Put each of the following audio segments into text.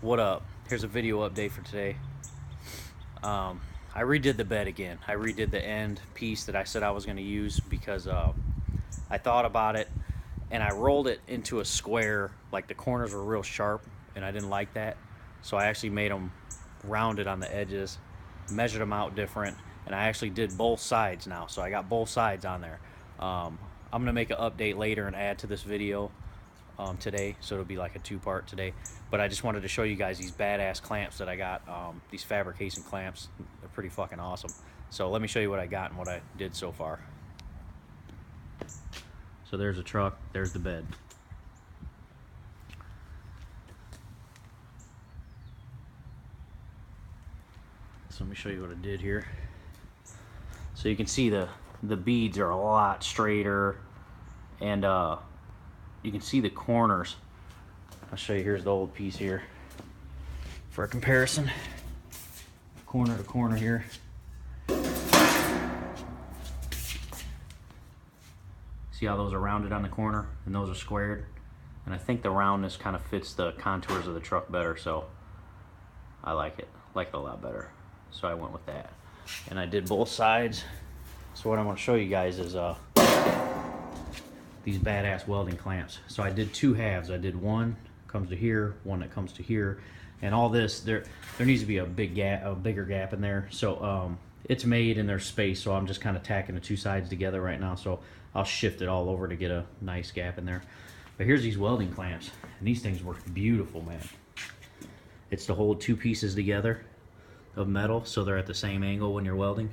What up? Here's a video update for today. I redid the bed again. I redid the end piece that I said I was going to use because I thought about it and I rolled it into a square. Like the corners were real sharp and I didn't like that. So I actually made them rounded on the edges, measured them out different, and I actually did both sides now. So I got both sides on there. I'm going to make an update later and add to this video today, so it'll be like a two-part today. But I just wanted to show you guys these badass clamps that I got, these fabrication clamps. They're pretty fucking awesome. So let me show you what I got and what I did so far. So there's the truck, there's the bed. So let me show you what I did here. So you can see the beads are a lot straighter, and you can see the corners. I'll show you. Here's the old piece here for a comparison. Corner to corner here. See how those are rounded on the corner and those are squared? And I think the roundness kind of fits the contours of the truck better, so I like it. Like it a lot better. So I went with that. And I did both sides. So what I'm going to show you guys is these badass welding clamps. So I did two halves. I did one comes to here, one that comes to here, and all this there needs to be a bigger gap in there. So it's made and there's space, so I'm just kind of tacking the two sides together right now. So I'll shift it all over to get a nice gap in there. But here's these welding clamps, and these things work beautiful, man. It's to hold two pieces together of metal so they're at the same angle when you're welding.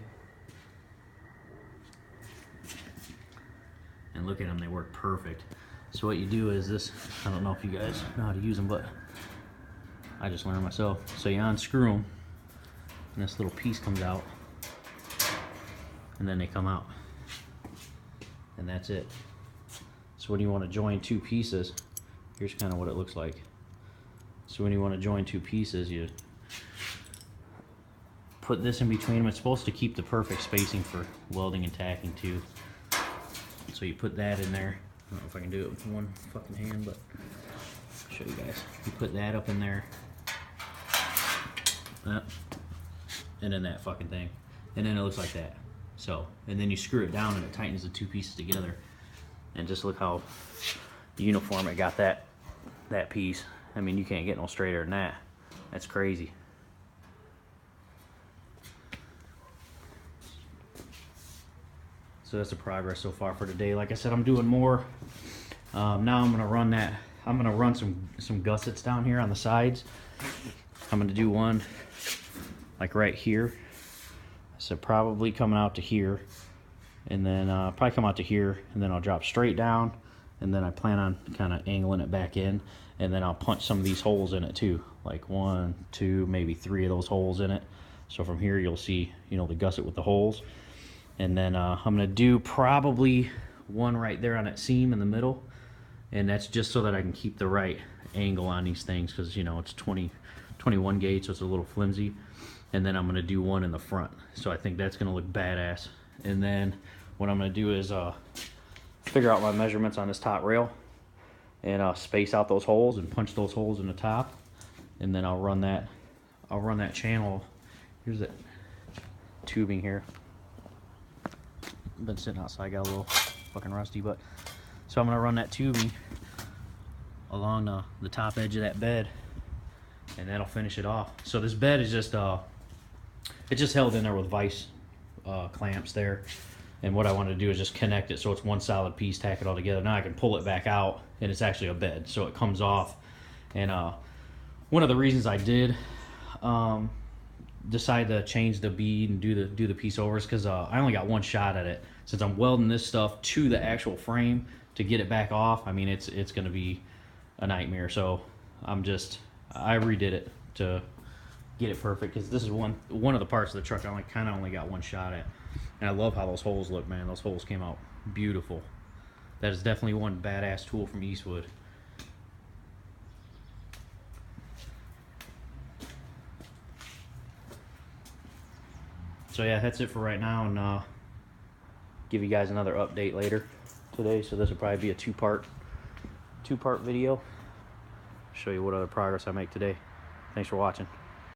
And look at them, they work perfect. So what you do is this, I don't know if you guys know how to use them, but I just learned myself. So you unscrew them, and this little piece comes out, and then they come out. And that's it. So when you want to join two pieces, here's kind of what it looks like. So when you want to join two pieces, you put this in between them. It's supposed to keep the perfect spacing for welding and tacking too. So you put that in there. I don't know if I can do it with one fucking hand, but I'll show you guys. You put that up in there. And then that fucking thing. And then it looks like that. So, and then you screw it down and it tightens the two pieces together. And just look how uniform it got that piece. I mean, you can't get no straighter than that. That's crazy. So that's the progress so far for today. Like I said, I'm doing more. Now I'm gonna run that. I'm gonna run some gussets down here on the sides. I'm gonna do one like right here. So probably coming out to here, and then probably come out to here, and then I'll drop straight down, and then I plan on kind of angling it back in, and then I'll punch some of these holes in it too, like 1, 2, maybe 3 of those holes in it. So from here you'll see, you know, the gusset with the holes. And then I'm gonna do probably one right there on that seam in the middle, and that's just so that I can keep the right angle on these things, because you know it's 21 gauge, so it's a little flimsy. And then I'm gonna do one in the front, so I think that's gonna look badass. And then what I'm gonna do is figure out my measurements on this top rail, and space out those holes and punch those holes in the top, and then I'll run that channel. Here's that tubing here. Been sitting outside, got a little fucking rusty, but so I'm gonna run that tubing along the top edge of that bed, and that'll finish it off. So this bed is just it's just held in there with vice clamps there, and what I want to do is just connect it so it's one solid piece, tack it all together. Now I can pull it back out and it's actually a bed, so it comes off. And one of the reasons I did decide to change the bead and do the piece over is because I only got one shot at it. Since I'm welding this stuff to the actual frame to get it back off, I mean it's gonna be a nightmare. So I redid it to get it perfect, because this is one of the parts of the truck I only got one shot at. And I love how those holes look, man. Those holes came out beautiful. That is definitely one badass tool from Eastwood. So yeah, that's it for right now, and give you guys another update later today. So this will probably be a two-part video. Show you what other progress I make today. Thanks for watching.